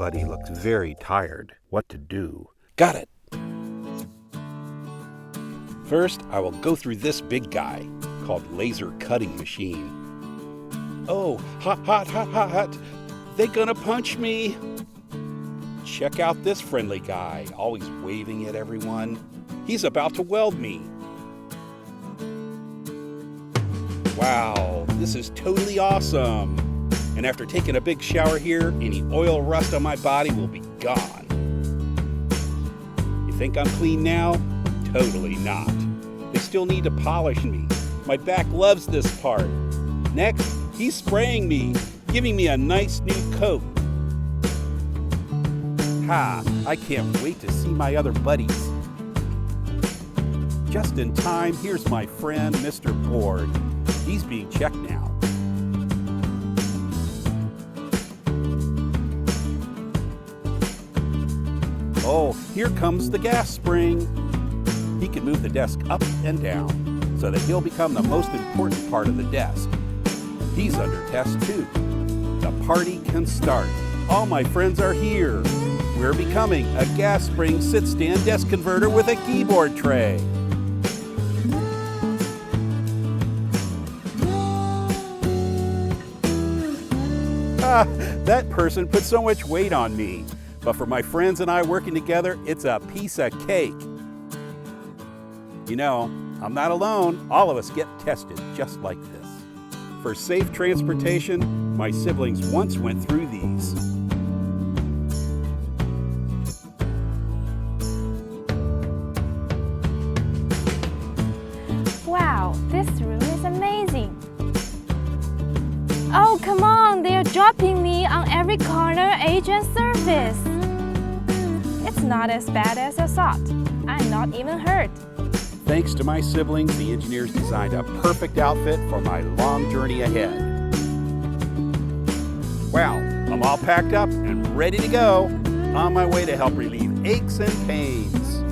buddy looks very tired. What to do? Got it! First, I will go through this big guy called laser cutting machine. Oh, hot, hot, hot, hot, hot. They gonna punch me. Check out this friendly guy, always waving at everyone. He's about to weld me. Wow, this is totally awesome. And after taking a big shower here, any oil rust on my body will be gone. You think I'm clean now? Totally not. They still need to polish me. My back loves this part. Next, he's spraying me, giving me a nice new coat. Ha! I can't wait to see my other buddies. Just in time, here's my friend, Mr. Board. He's being checked now. Oh, here comes the gas spring. He can move the desk up and down so that he'll become the most important part of the desk. He's under test too. The party can start. All my friends are here. We're becoming a gas spring sit-stand desk converter with a keyboard tray. That person put so much weight on me. But for my friends and I working together, it's a piece of cake. You know, I'm not alone. All of us get tested just like this. For safe transportation, my siblings once went through these. Wow, this room is amazing. Oh, come on, they're dropping me on every corner, edge, and surface. It's not as bad as I thought. I'm not even hurt. Thanks to my siblings, the engineers designed a perfect outfit for my long journey ahead. Wow, I'm all packed up and ready to go, on my way to help relieve aches and pains.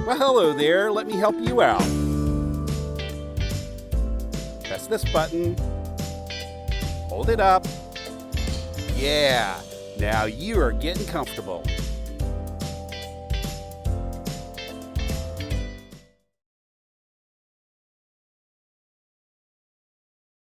Well, hello there, let me help you out. Press this button, hold it up. Yeah, now you are getting comfortable.